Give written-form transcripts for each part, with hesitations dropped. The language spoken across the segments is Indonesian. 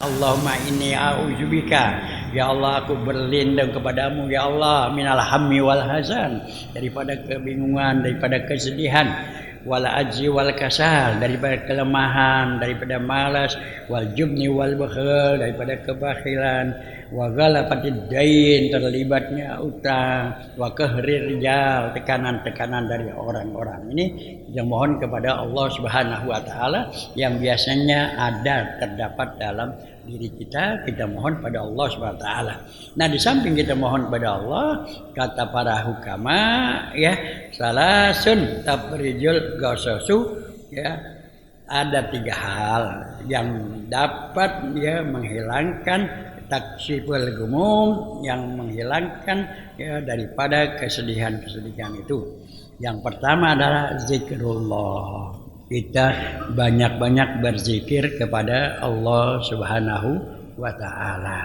Allahumma inni a'udzubika, ya Allah aku berlindung kepadamu ya Allah, minal hammi wal hazan, daripada kebingungan, daripada kesedihan, wal ajzi wal kasal, daripada kelemahan, daripada malas, wal jubni wal bakhil, daripada kebakhilan, wa ghalabatid dain, terlibatnya utang, wa qahrir rijal, tekanan-tekanan dari orang-orang. Ini yang mohon kepada Allah Subhanahu wa taala yang biasanya terdapat dalam diri kita, kita mohon pada Allah Subhanahu wa taala. Nah, di samping kita mohon pada Allah, kata para hukama ya, salasun tabrijul ghasasu ya, ada 3 hal yang dapat ya menghilangkan taksiful gumum, yang menghilangkan ya daripada kesedihan-kesedihan itu. Yang pertama adalah zikrullah. Kita banyak-banyak berzikir kepada Allah Subhanahu wa taala.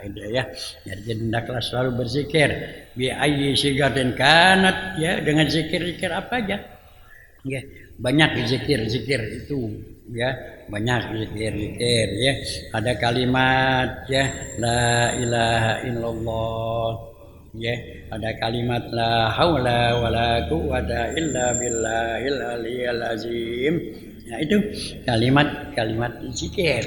Itu ya. Jadi hendaklah selalu berzikir bi ayyi sigatin kanat ya, dengan zikir-zikir apa aja. Ya, banyak zikir-zikir itu ya, banyak zikir-zikir ya. Ada kalimat ya, la ilaha illallah ya, ada kalimat la haula wala quwata illa billahil aliyil azim. Nah, itu kalimat-kalimat zikir.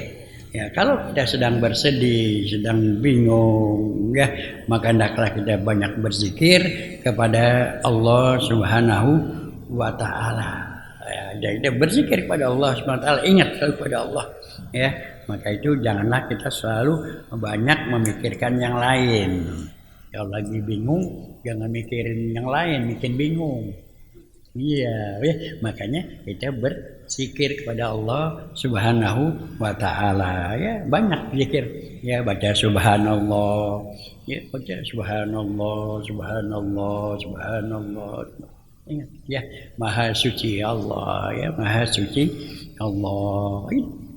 Ya, kalau kita sedang bersedih, sedang bingung ya, maka hendaklah kita banyak berzikir kepada Allah Subhanahu wa taala. Ya, jadi berzikir kepada Allah Subhanahu wa taala, ingat selalu kepada Allah ya. Maka itu janganlah kita selalu banyak memikirkan yang lain. Kalau lagi bingung jangan mikirin yang lain, bikin bingung. Iya, ya. Makanya kita berzikir kepada Allah Subhanahu wa taala ya, banyak zikir ya, baca subhanallah ya, baca subhanallah, subhanallah, subhanallah. Ingat ya, maha suci Allah ya, maha suci Allah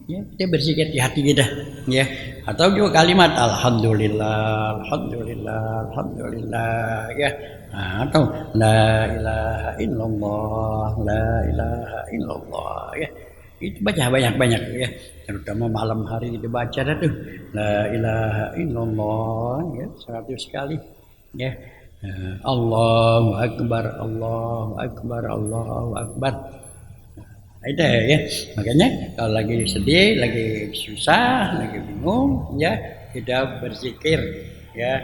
ya, kita berzikir di hati kita ya. Atau juga kalimat alhamdulillah, alhamdulillah, alhamdulillah ya. Nah, atau la ilaha illallah, la ilaha illallah ya. Itu baca banyak-banyak ya, terutama malam hari itu baca dah tuh la ilaha illallah ya 100 kali ya. Allahu akbar, Allahu akbar, Allahu akbar. Itu ya. Makanya kalau lagi sedih, lagi susah, lagi bingung ya, kita berzikir ya,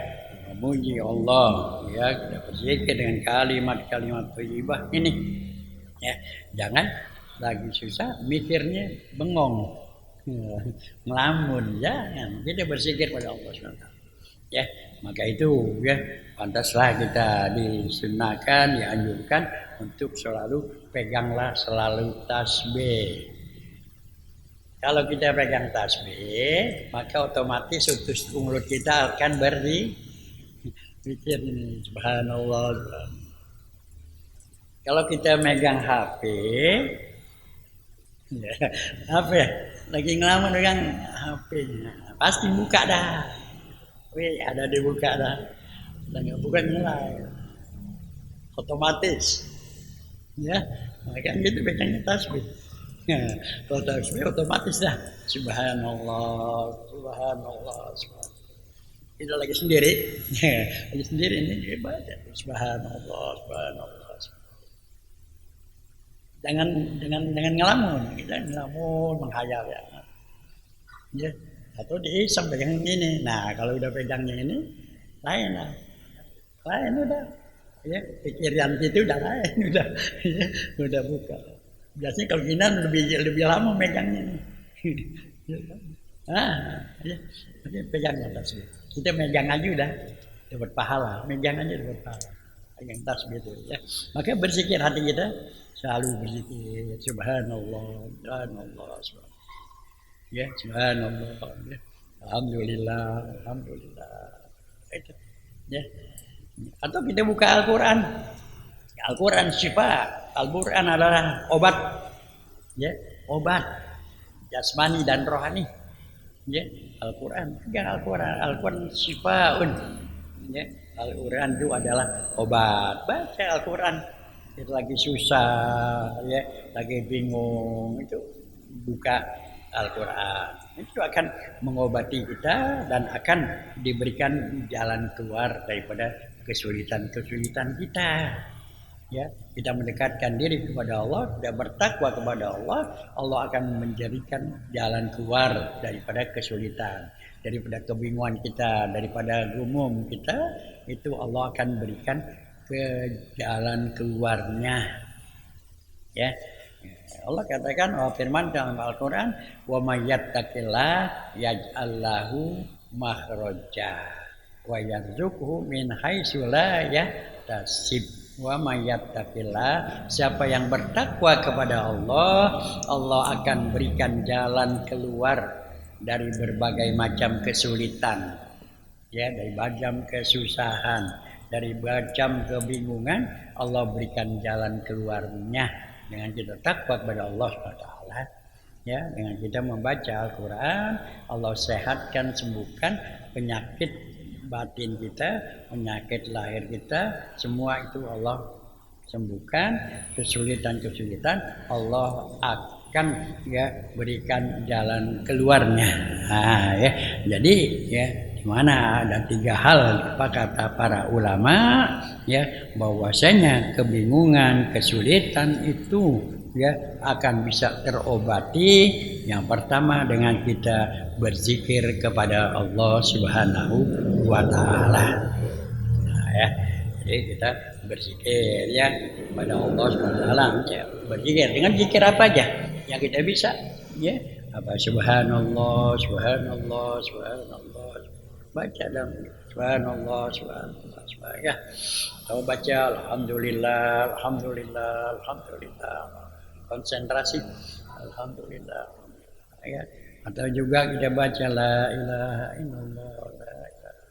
memuji Allah ya, kita berzikir dengan kalimat-kalimat thayyibah ini ya. Jangan lagi susah mikirnya bengong, ngelamun, jangan. Kita berzikir pada Allah SWT ya. Maka itu ya, pantaslah kita disunahkan, dianjurkan untuk selalu peganglah selalu tasbih. Kalau kita pegang tasbih, maka otomatis utus mulut kita akan berzikir subhanallah. Kalau kita megang HP ya, HP lagi ngelamun pegang HP, pasti buka dah. Wih, ada dibuka dah. Dan nggak buka nyala. Otomatis. Ya, makanya gitu pegangnya tasbih. Nah, kalau tasbih otomatis dah. Subhanallah, subhanallah, subhanallah. Kita lagi sendiri. Lagi sendiri ini juga baca. Subhanallah, subhanallah. Jangan ngelamun. Kita ngelamun, menghayal ya. Ya. Atau diisap pegang ini. Nah, kalau udah pegangnya ini lain lah, lain udah ya, pikiran itu udah lain, udah ya, udah buka. Biasanya kalau gini lebih lama megangnya nih. Ya, pegang tasbih. Kita megang aja udah dapat pahala, megang aja dapat pahala. Pegang tasbih itu ya. Maka berzikir hati kita, selalu berzikir subhanallah, subhanallah, subhanallah. Ya, subhanallah ya. Alhamdulillah, alhamdulillah. Itu ya. Atau kita buka Al-Qur'an. Al-Qur'an syifa. Al-Qur'an adalah obat. Ya, obat jasmani dan rohani. Ya, Al-Qur'an. Pegang Al-Qur'an. Al-Qur'an syifaun. Ya, Al-Qur'an itu adalah obat. Baca Al-Qur'an. Itu lagi susah, ya, lagi bingung, itu buka Al-Qur'an itu akan mengobati kita dan akan diberikan jalan keluar daripada kesulitan-kesulitan kita. Ya, kita mendekatkan diri kepada Allah, kita bertakwa kepada Allah, Allah akan menjadikan jalan keluar daripada kesulitan, daripada kebingungan kita, daripada gumum kita, itu Allah akan berikan ke jalan keluarnya. Ya. Allah katakan, Allah firman dalam Al-Qur'an, "Wa may yattaqillah yaj'al lahu makhraja wa yarzuqhu min haitsu la yahtasib." Wa may yattaqillah, siapa yang bertakwa kepada Allah, Allah akan berikan jalan keluar dari berbagai macam kesulitan. Ya, dari macam kesusahan, dari macam kebingungan, Allah berikan jalan keluarnya dengan kita takwa kepada Allah SWT. Ya, dengan kita membaca Al-Quran, Allah sehatkan, sembuhkan penyakit batin kita, penyakit lahir kita, semua itu Allah sembuhkan. Kesulitan-kesulitan Allah akan berikan jalan keluarnya. Ya, jadi ya, dimana ada 3 hal apa kata para ulama, ya, bahwasanya kebingungan, kesulitan itu ya akan bisa terobati. Yang pertama dengan kita berzikir kepada Allah Subhanahu wa taala. Nah, ya. Jadi kita berzikir ya kepada Allah Subhanahu wa taala, ya, berzikir dengan zikir apa aja yang kita bisa, ya. Apa subhanallah, subhanallah, subhanallah. Baca dalam subhanallah, subhanallah, subhanallah. Ya. Atau baca alhamdulillah, alhamdulillah, alhamdulillah. Konsentrasi alhamdulillah. Ya, atau juga kita baca la ilaha illallah, la ilaha.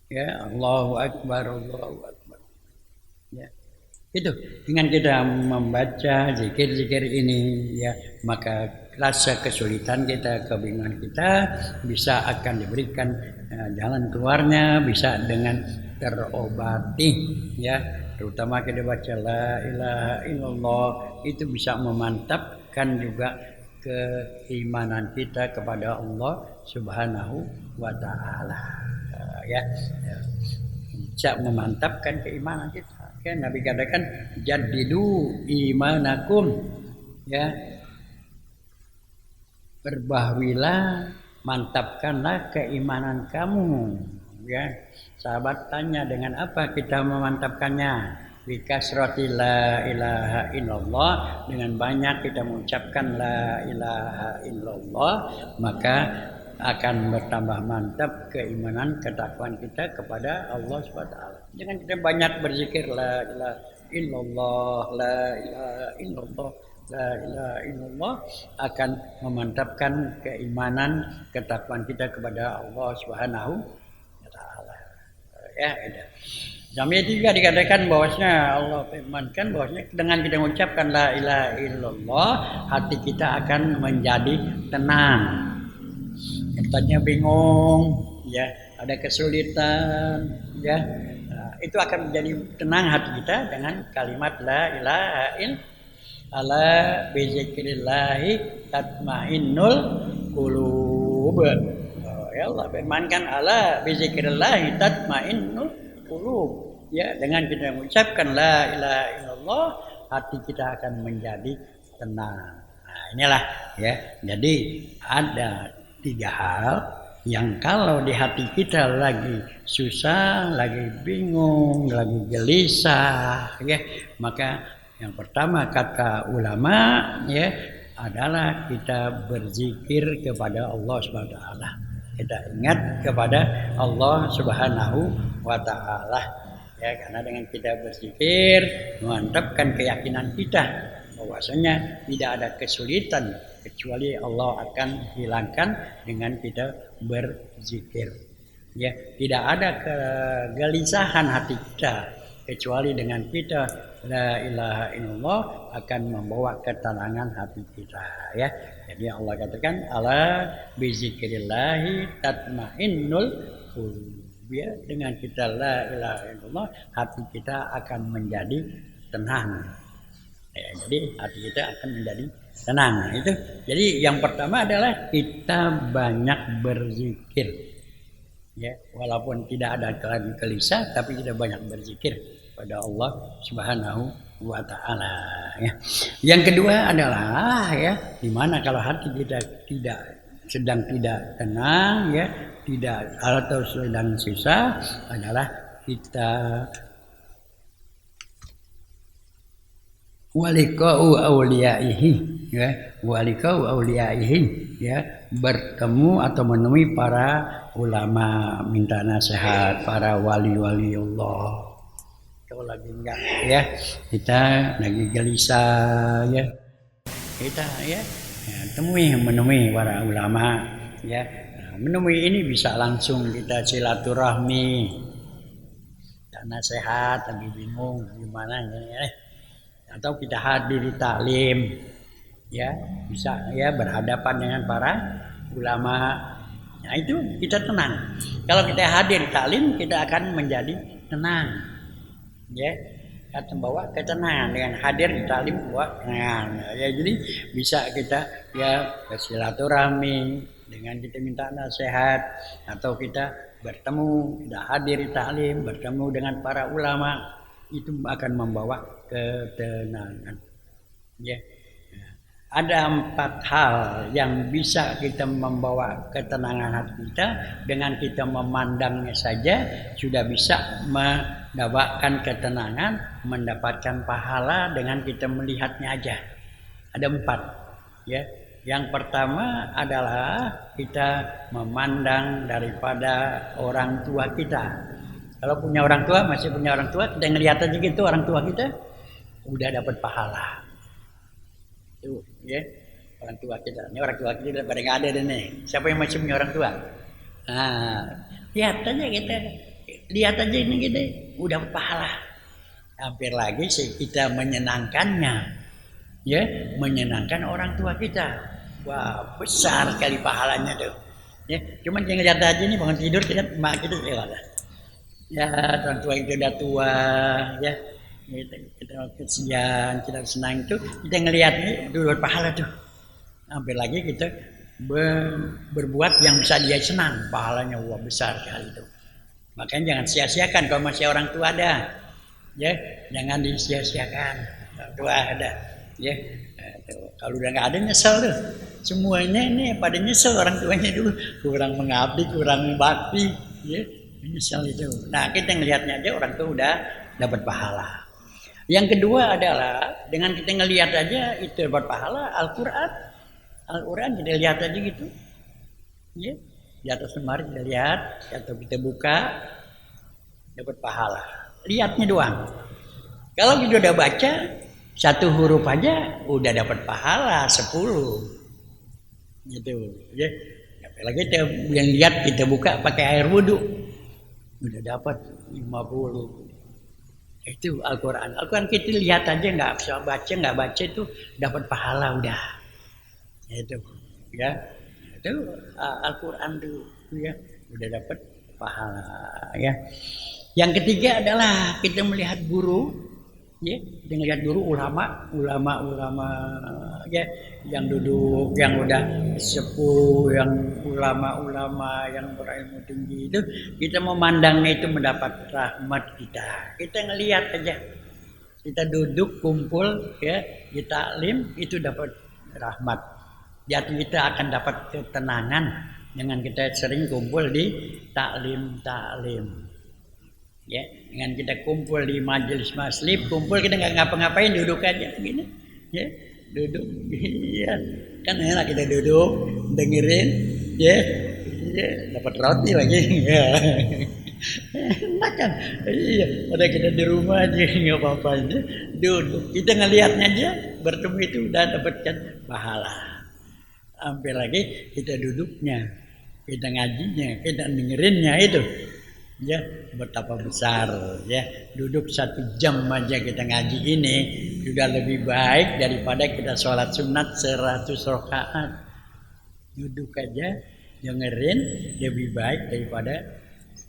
Ya, Allahu akbar, Allahu akbar. Ya. Itu dengan kita membaca zikir-zikir ini, ya, maka rasa kesulitan kita, kebingungan kita bisa akan diberikan jalan keluarnya, bisa dengan terobati, ya. Terutama kita baca la ilaha illallah, itu bisa memantapkan juga keimanan kita kepada Allah Subhanahu wa taala. Ya, bisa memantapkan keimanan kita. Ya, Nabi katakan jaddidu imanakum, ya, berbahagilah, mantapkanlah keimanan kamu. Ya, sahabat tanya dengan apa kita memantapkannya? Bikasrati la ilaha illallah, dengan banyak kita mengucapkan la ilaha illallah, maka akan bertambah mantap keimanan, ketakwaan kita kepada Allah SWT. Jangan kita banyak berzikir la ilaha illallah, la ilaha illallah, la ilaha illallah, akan memantapkan keimanan, ketakwaan kita kepada Allah Subhanahu wa taala. Ya, ada. Sampai juga dikatakan bahwasanya Allah firmankan bahwasanya dengan kita mengucapkan la ilaha illallah, hati kita akan menjadi tenang. Tadinya bingung, ya, ada kesulitan, ya, itu akan menjadi tenang hati kita dengan kalimat la ilaha illallah. Ala bizikrillahi tatmainnul qulub. Ya, Allah firmankan ala bizikrillahi tatmainnul qulub. Ya, dengan kita mengucapkan la ilaha illallah, hati kita akan menjadi tenang. Nah, inilah, ya. Jadi ada 3 hal yang kalau di hati kita lagi susah, lagi bingung, lagi gelisah, ya, maka yang pertama kata ulama, ya, adalah kita berzikir kepada Allah Subhanahu wa taala. Kita ingat kepada Allah Subhanahu wa taala, ya, karena dengan kita berzikir memantapkan keyakinan kita bahwasanya tidak ada kesulitan kecuali Allah akan hilangkan dengan kita berzikir. Ya, tidak ada kegelisahan hati kita kecuali dengan kita la ilaha illallah akan membawa ketenangan hati kita, ya. Jadi Allah katakan ala bizikrillahi tatmainnul qulub. Ya, dengan kita la ilaha illallah, hati kita akan menjadi tenang. Ya, jadi hati kita akan menjadi tenang. Itu jadi yang pertama adalah kita banyak berzikir, ya, walaupun tidak ada gelisah, tapi kita banyak berzikir pada Allah Subhanahu wa Ta'ala. Ya. Yang kedua adalah ya, dimana kalau hati kita sedang tidak tenang, ya, tidak atau sedang susah, adalah kita walikau auliyaihi, ya, walikau auliyaihi, ya, bertemu atau menemui para ulama, minta nasihat para wali-wali Allah. Kalau lagi enggak, ya, kita lagi gelisah, ya, kita ya menemui para ulama, ya. Menemui ini bisa langsung kita silaturahmi, dan nasihat, lagi bingung gimana, ya. Atau kita hadir di taklim, ya, bisa ya berhadapan dengan para ulama. Nah itu kita tenang. Kalau kita hadir di taklim, kita akan menjadi tenang, ya, akan membawa ketenangan dengan hadir di taklim, membawa ketenangan. Ya, jadi bisa kita ya bersilaturahmi dengan kita minta nasihat, atau kita bertemu, kita hadir di taklim, bertemu dengan para ulama, itu akan membawa ketenangan. Ya. Ada 4 hal yang bisa kita membawa ketenangan hati kita. Dengan kita memandangnya saja sudah bisa mendapatkan ketenangan, mendapatkan pahala dengan kita melihatnya aja. Ada 4, ya. Yang pertama adalah kita memandang daripada orang tua kita. Kalau punya orang tua, masih punya orang tua, kita ngelihat aja gitu orang tua kita, udah dapat pahala. Tuh, ya, orang tua kita. Ini orang tua kita pada nggak ada deh nih. Siapa yang masih punya orang tua? Nah, lihat aja kita, lihat aja ini gitu, udah dapat pahala. Hampir lagi sih kita menyenangkannya, ya, menyenangkan orang tua kita. Wah, besar sekali pahalanya tuh. Ya, cuman jangan lihat aja nih bangun tidur kita mak kita ya, orang tua itu udah tua, ya, kita kesian, kita senang itu, kita ngelihatnya itu berpahala tuh. Hampir lagi kita berbuat yang bisa dia senang, pahalanya wah besar sekali itu. Makanya jangan sia-siakan kalau masih orang tua ada, ya, jangan disia-siakan. Orang tua ada, ya. Kalau udah nggak ada nyesel tuh. Semuanya ini pada nyesel orang tuanya dulu, kurang mengabdi, kurang bakti, ya. Menyesal itu. Nah kita ngelihatnya aja orang tua udah dapat pahala. Yang kedua adalah dengan kita ngelihat aja itu dapat pahala. Al-Quran kita lihat aja gitu, ya, di atas lemari kita lihat atau kita buka dapat pahala. Lihatnya doang. Kalau kita udah baca 1 huruf aja udah dapat pahala 10, gitu, ya. Apalagi kita yang lihat kita buka pakai air wudhu, udah dapat 50. Itu Al-Quran. Al-Quran kita lihat aja, nggak bisa baca, nggak baca itu dapat pahala udah. Itu, ya. Itu Al-Quran tuh, ya, udah dapat pahala, ya. Yang ketiga adalah kita melihat guru, ya, kita melihat guru ulama, ya, yang duduk, yang udah sepuh, yang ulama yang berilmu tinggi itu, kita memandangnya itu mendapat rahmat kita. Kita ngelihat aja, kita duduk kumpul, ya, di taklim itu dapat rahmat. Jadi kita akan dapat ketenangan dengan kita sering kumpul di taklim. Ya, dengan kita kumpul di majelis maslib, kumpul kita nggak ngapa-ngapain, duduk aja begini, ya, duduk, iya, kan enak kita duduk, dengerin, ya, dapat roti lagi, ya, enak kan, iya, pada kita di rumah aja nggak apa-apa aja, duduk, kita ngelihatnya aja, bertemu itu udah dapatkan pahala. Hampir lagi kita duduknya, kita ngajinya, kita dengerinnya itu. Ya, betapa besar, ya, duduk 1 jam aja kita ngaji ini sudah lebih baik daripada kita sholat sunat 100 rakaat. Duduk aja dengerin lebih baik daripada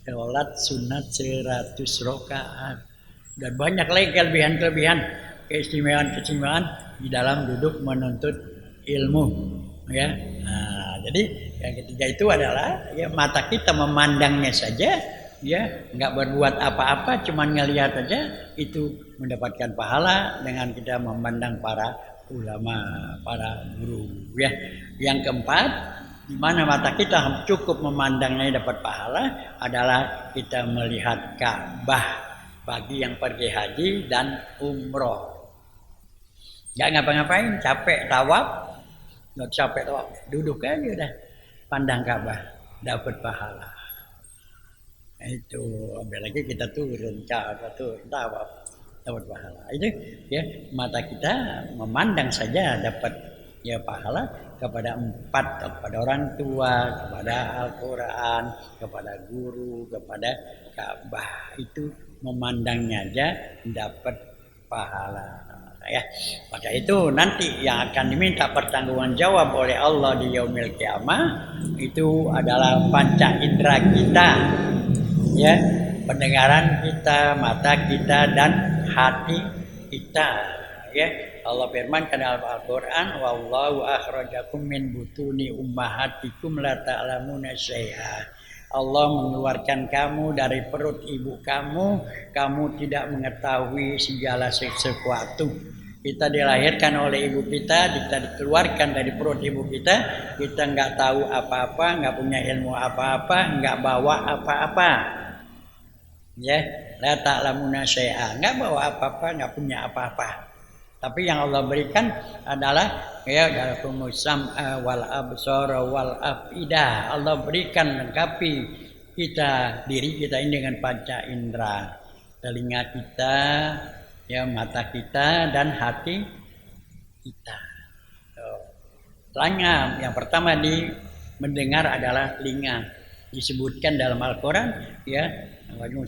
sholat sunat 100 rakaat. Dan banyak lagi kelebihan-kelebihan, keistimewaan di dalam duduk menuntut ilmu, ya. Nah, jadi yang ketiga itu adalah ya mata kita memandangnya saja, ya nggak berbuat apa-apa, cuman ngelihat aja itu mendapatkan pahala dengan kita memandang para ulama, para guru, ya. Yang keempat, di mana mata kita cukup memandangnya dapat pahala adalah kita melihat Ka'bah bagi yang pergi haji dan umroh. Nggak ngapa-ngapain, capek tawaf, nggak capek tawaf, duduk aja udah pandang Ka'bah, dapat pahala. Nah, itu apalagi kita turun tawaf, dapat pahala. Itu ya mata kita memandang saja dapat ya pahala kepada empat, kepada orang tua, kepada Al-Quran, kepada guru, kepada Ka'bah. Itu memandangnya aja dapat pahala, ya. Maka itu nanti yang akan diminta pertanggungan jawab oleh Allah di yaumil kiamah itu adalah panca indera kita, ya, pendengaran kita, mata kita dan hati kita, ya. Allah firmankan dalam Al-Qur'an, wallahu akhrajakum min butuni ummahatikum la ta'lamuna syai'a. Allah mengeluarkan kamu dari perut ibu kamu, kamu tidak mengetahui segala sesuatu. Kita dilahirkan oleh ibu kita, kita dikeluarkan dari perut ibu kita nggak tahu apa-apa, nggak punya ilmu apa-apa, nggak bawa apa-apa. Ya, la ta'lamuna syai'a, nggak bawa apa-apa, nggak punya apa-apa. Tapi yang Allah berikan adalah ya dalam sam'a wal absara wal afidah. Allah berikan lengkapi kita, diri kita ini dengan panca indera, telinga kita, ya mata kita dan hati kita. Telinga yang pertama mendengar adalah telinga, disebutkan dalam Al-Quran, ya,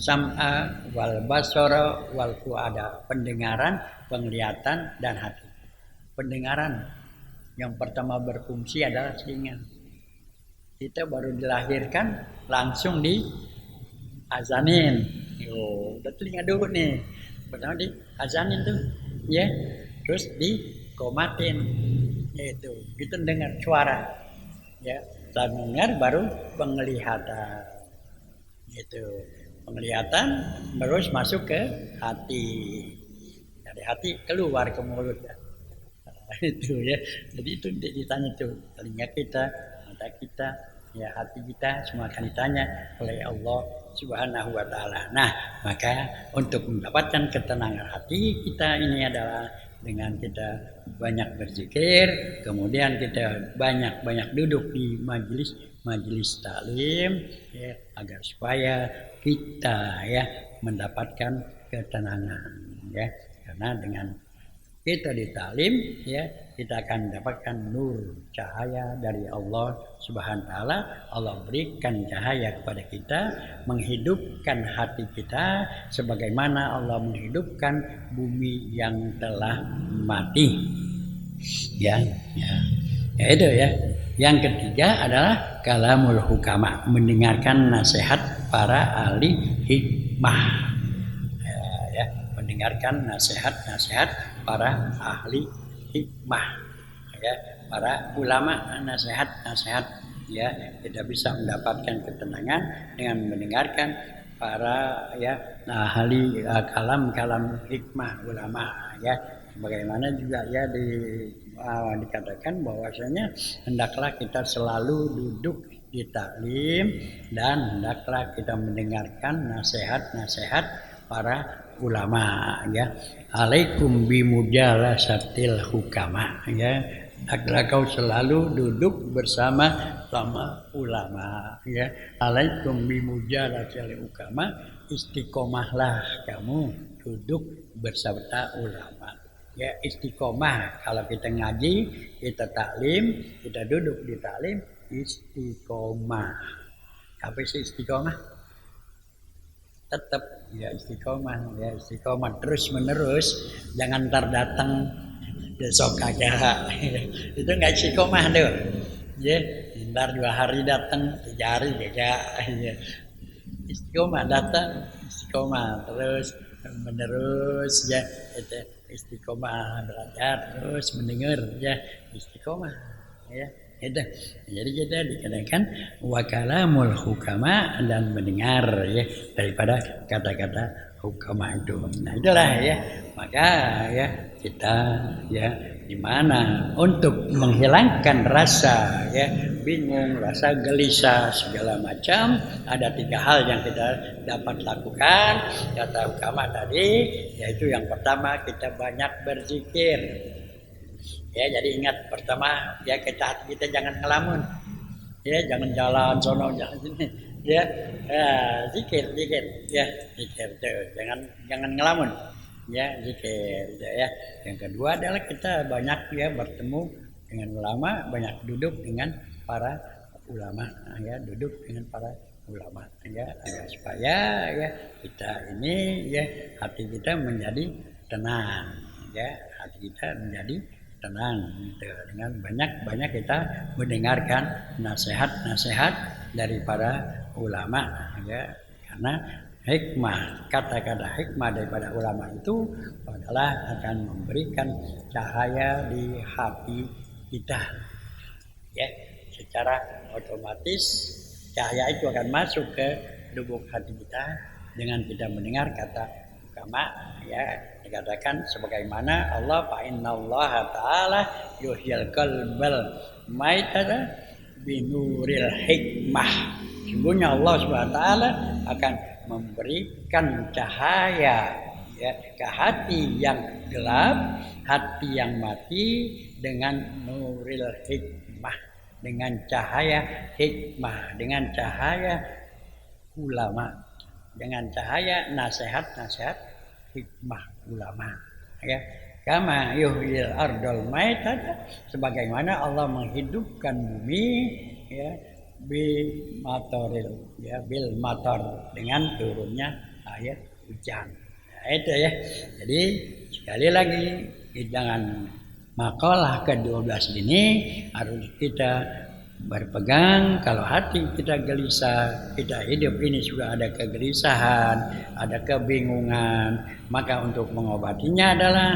sam'a wal basara wal fuada, pendengaran, penglihatan dan hati. Pendengaran yang pertama berfungsi adalah telinga. Kita baru dilahirkan langsung di azanin. Udah telinga dulu nih. Pertama di azanin tuh, ya. Terus di komatin. Itu kita dengar suara. Ya, setelah dengar baru penglihatan. Itu penglihatan terus masuk ke hati. Dari hati keluar ke mulut, ya. Itu ya. Jadi itu ditanya tuh telinga kita, mata kita, ya hati kita semua akan ditanya oleh Allah Subhanahu wa taala. Nah, maka untuk mendapatkan ketenangan hati kita ini adalah dengan kita banyak berzikir, kemudian kita banyak duduk di majelis taklim, ya, agar supaya kita ya mendapatkan ketenangan, ya. Karena dengan kita ditaklim, ya, kita akan mendapatkan nur, cahaya dari Allah Subhanahu wa taala. Allah berikan cahaya kepada kita, menghidupkan hati kita sebagaimana Allah menghidupkan bumi yang telah mati. Ya. Itu ya. Yang ketiga adalah kalamul hukama, mendengarkan nasihat para ahli hikmah. Mendengarkan nasihat para ahli hikmah, ya, para ulama, nasihat, ya, kita bisa mendapatkan ketenangan dengan mendengarkan para ya ahli kalam hikmah ulama, ya. Bagaimana juga ya dikatakan bahwasanya hendaklah kita selalu duduk di taklim dan hendaklah kita mendengarkan nasihat para ulama, ya. Alaikum bimujalasatil hukama, ya. Hendaklah kau selalu duduk bersama ulama, ya. Alaikum bimujalasatil hukama, istiqomahlah kamu duduk bersama ulama. Ya, istiqomah kalau kita ngaji, kita taklim, kita duduk di taklim, istiqomah. Apa sih istiqomah? Tetap ya istiqomah terus menerus, jangan ntar datang besok aja. Itu nggak istiqomah tuh, ya. Ntar 2 hari datang, 3 hari beda, ya. Istiqomah datang, istiqomah terus menerus ya itu istiqomah belajar terus mendengar ya istiqomah ya itu jadi kita dikatakan wakalamul hukama dan mendengar ya daripada kata-kata hukama itu. Nah itulah ya maka ya kita ya di mana untuk menghilangkan rasa ya bingung, rasa gelisah segala macam ada 3 hal yang kita dapat lakukan kata hukama tadi yaitu yang pertama kita banyak berzikir. Ya, jadi ingat pertama ya kita jangan ngelamun. Ya, jangan jalan sono jangan sini. Ya, zikir ya, zikir tuh. Jangan ngelamun. Ya, zikir ya. Yang kedua adalah kita banyak ya bertemu dengan ulama, banyak duduk dengan para ulama ya, duduk dengan para ulama ya, agar supaya ya kita ini ya hati kita menjadi tenang ya, hati kita menjadi tenang gitu. Dengan banyak kita mendengarkan nasihat-nasihat dari para ulama ya karena hikmah kata-kata hikmah daripada ulama itu adalah akan memberikan cahaya di hati kita ya secara otomatis cahaya itu akan masuk ke lubuk hati kita dengan kita mendengar kata ulama ya dikatakan sebagaimana Allah fa innallaha ta'ala yuhyil qalbal maitata binuril hikmah. Sungguhnya Allah Subhanahu wa taala akan memberikan cahaya ya ke hati yang gelap, hati yang mati dengan nuril hikmah, dengan cahaya hikmah, dengan cahaya ulama, dengan cahaya nasihat-nasihat hikmah ulama ya kama yuhyil ardal maitata sebagaimana Allah menghidupkan bumi ya bil matar dengan turunnya air hujan. Nah, itu ya. Jadi sekali lagi jangan makalah ke-12 ini harus kita berpegang kalau hati kita gelisah, kita hidup ini sudah ada kegelisahan, ada kebingungan, maka untuk mengobatinya adalah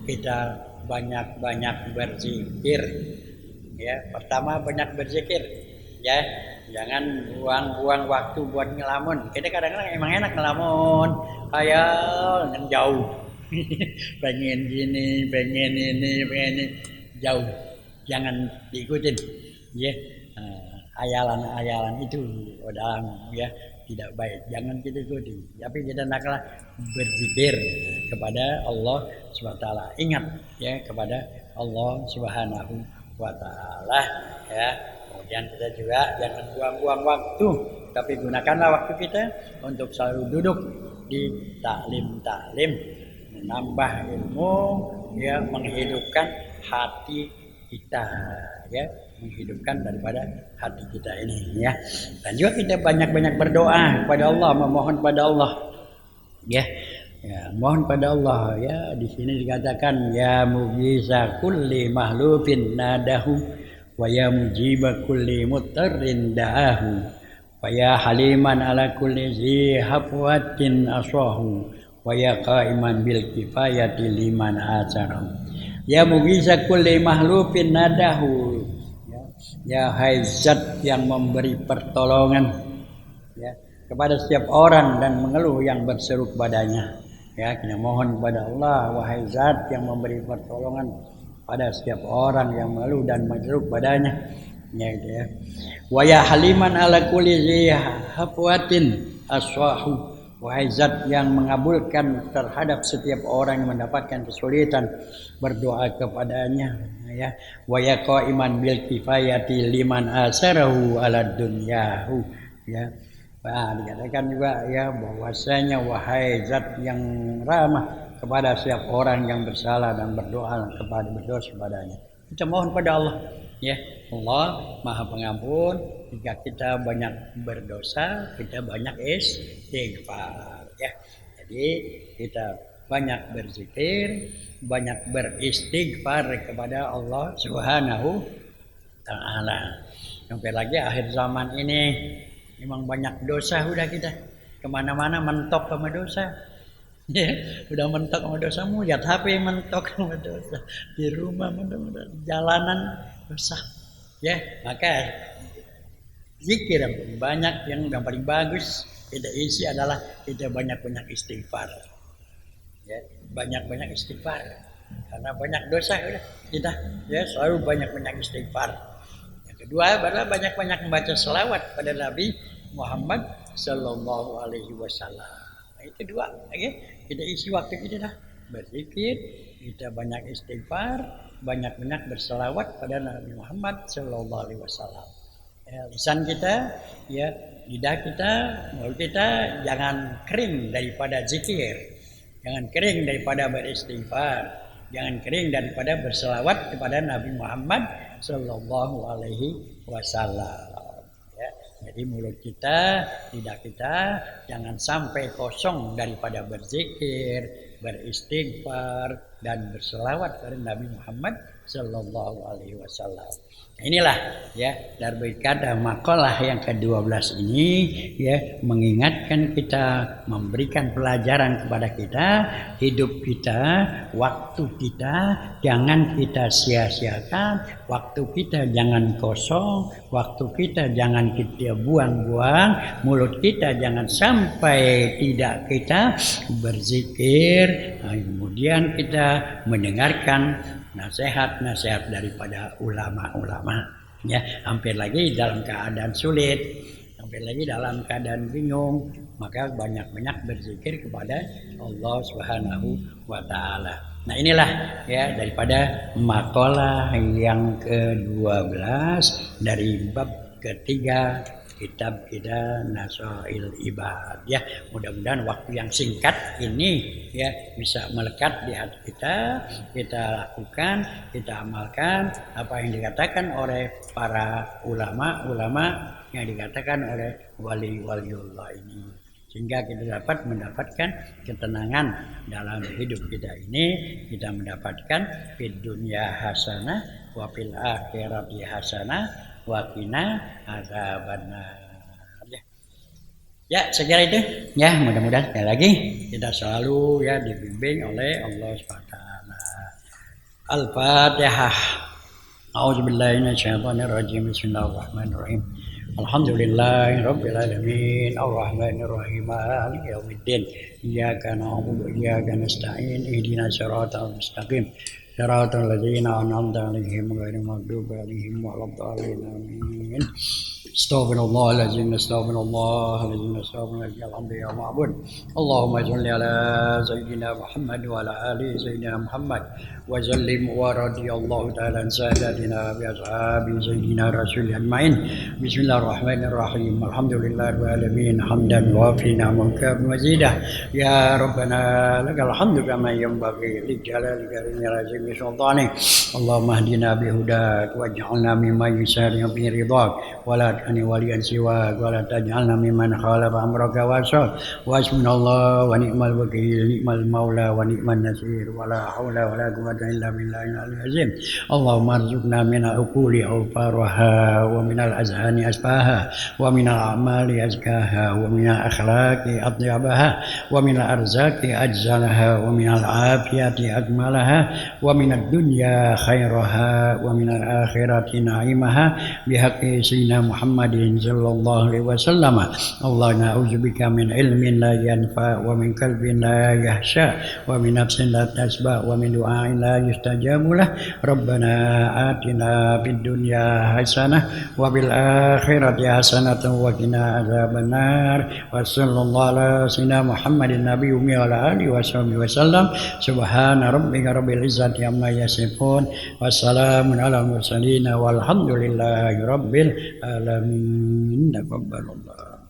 kita banyak-banyak berzikir. Ya, pertama banyak berzikir. Ya, jangan buang-buang waktu buat ngelamun. Kita kadang-kadang emang enak ngelamun, khayal dan jauh. pengen gini, pengen ini, jauh. Jangan diikutin. Ya, hayalan-hayalan itu dalam ya tidak baik. Jangan kita ikuti. Tapi kita naklah berzikir kepada Allah Subhanahu wa taala. Ingat ya kepada Allah Subhanahu wa taala ya. Kemudian kita juga jangan buang-buang waktu, tapi gunakanlah waktu kita untuk selalu duduk di taklim-taklim, menambah ilmu, ya menghidupkan hati kita, ya menghidupkan daripada hati kita ini, ya. Dan juga kita banyak-banyak berdoa kepada Allah, memohon pada Allah, ya. Ya, mohon pada Allah ya. Di sini dikatakan ya mujiza kulli mahlufin nadahu wa ya mujiba kulli mutarrin da'ahu wa ya haliman ala kulli zi hafwatin asahu wa ya qaiman bil kifayati liman asarahu. Ya mujiza kulli mahlufin nadahu, ya hai zat yang memberi pertolongan ya kepada setiap orang dan mengeluh yang berseru kepadanya. Ya, kita mohon kepada Allah, wahai zat yang memberi pertolongan pada setiap orang yang mengeluh dan menyeru kepadanya. Ya, gitu ya. Wa ya haliman ala kulli zi hafwatin aswahu, wahai zat yang mengabulkan terhadap setiap orang yang mendapatkan kesulitan, berdoa kepadanya. Ya, wa ya qaiman bil kifayati liman asarahu ala dunyahu. Ya. Nah, dikatakan juga ya bahwasanya wahai zat yang ramah kepada setiap orang yang bersalah dan berdosa kepadanya. Kita mohon pada Allah, ya Allah Maha Pengampun. Jika kita banyak berdosa, kita banyak istighfar, ya. Jadi kita banyak berzikir, banyak beristighfar kepada Allah Subhanahu Ta'ala. Sampai lagi akhir zaman ini memang banyak dosa udah kita kemana-mana mentok sama dosa Ya, udah mentok sama dosamu, lihat HP mentok sama dosa, di rumah mentok, jalanan dosa. Ya, maka zikir yang banyak, yang paling bagus kita isi adalah kita banyak-banyak istighfar. Ya, banyak-banyak istighfar. Karena banyak dosa udah kita ya selalu banyak-banyak istighfar. Yang kedua adalah banyak-banyak membaca selawat pada Nabi Muhammad Sallallahu Alaihi Wasallam. Nah, itu dua. Okay? Kita isi waktu kita dah berzikir, kita banyak istighfar, banyak-banyak berselawat pada Nabi Muhammad Sallallahu Alaihi Wasallam. Ya, lisan kita, ya lidah kita, mulut kita jangan kering daripada zikir, jangan kering daripada beristighfar, jangan kering daripada berselawat kepada Nabi Muhammad Sallallahu Alaihi Wasallam. Ya, jadi mulut kita, lidah kita jangan sampai kosong daripada berzikir, beristighfar dan berselawat kepada Nabi Muhammad Sallallahu Alaihi Wasallam. Inilah ya darbaikat makalah yang ke-12 ini ya mengingatkan kita, memberikan pelajaran kepada kita, hidup kita, waktu kita jangan kita sia-siakan, waktu kita jangan kosong, waktu kita jangan kita buang-buang, mulut kita jangan sampai tidak kita berzikir, kemudian kita mendengarkan nasihat-nasihat daripada ulama-ulama. Ya, hampir lagi dalam keadaan sulit, hampir lagi dalam keadaan bingung, maka banyak-banyak berzikir kepada Allah Subhanahu wa taala. Nah, inilah ya daripada makalah yang ke-12 dari bab ketiga kitab kita Nasail Ibad. Ya, mudah-mudahan waktu yang singkat ini ya bisa melekat di hati kita lakukan, kita amalkan apa yang dikatakan oleh para ulama-ulama, yang dikatakan oleh wali-waliullah ini, sehingga kita dapat mendapatkan ketenangan dalam hidup kita ini. Kita mendapatkan fid dunya hasanah wa fil akhirati hasanah wakina azabannar. Ya, sekira itu ya, mudah-mudahan sekali lagi kita selalu ya dibimbing oleh Allah SWT. Al-Fatihah. A'udzubillahi minasyaitonirrajim. Bismillahirrahmanirrahim. Alhamdulillahi rabbil alamin arrahmanir rahim maliki yaumiddin iyyaka na'budu wa iyyaka nasta'in ihdinas siratal mustaqim siratal ladzina an'amta 'alaihim ghairil maghdubi 'alaihim waladdallin amin. Astaghfirullahaladzim, astaghfirullahaladzim, astaghfirullahaladzim, alhamdulillah ya ma'bud. Allahumma salli ala Sayyidina Muhammad wa ala ali Sayyidina Muhammad wa sallim wa radiyallahu ta'ala an sadatina bi ashabi Sayyidina Rasul ajma'in. Bismillahirrahmanirrahim. Alhamdulillah rabbil alamin hamdan wafi ni'amaka mazidah. Ya Rabbana lakal hamdu kama yanbaghi li jalali karimi razimi sultani. Allahumma hdina bihudak waj'alna mimman yusari'u bi ridhak wa la ani waliyan siwa wa la taj'alna mimman khalafa amraka wa sal wa hasbunallahu wa ni'mal wakil ni'mal maula wa ni'man nasir wa la haula wa la quwwata illa billahil aliyyil azim. Allahumma arzuqna min al-uquli awfaraha wa min al-azhani asfaha wa min al-a'mali azkaha wa min al-akhlaqi atyabaha wa min al-arzaqi ajzalaha wa min al-afiyati akmalaha wa min ad-dunya khairaha wa min al-akhirati na'imaha bihaqqi sayyidina Muhammadin sallallahu alaihi wasallam. Allah na'udzubika min ilmin la yanfa wa min qalbin la yahsha wa min nafsin la tasba wa min du'ain la yustajabu lah. Rabbana atina fid dunya hasanah wa bil akhirati hasanatan wa qina adzabannar. Wa sallallahu ala sayyidina Muhammadin nabiyyi ummi wa ala alihi wasallam. Subhana rabbika rabbil izzati amma yasifun. Wassalamun ala mursalin walhamdulillahi rabbil alamin. Taqabbalallah.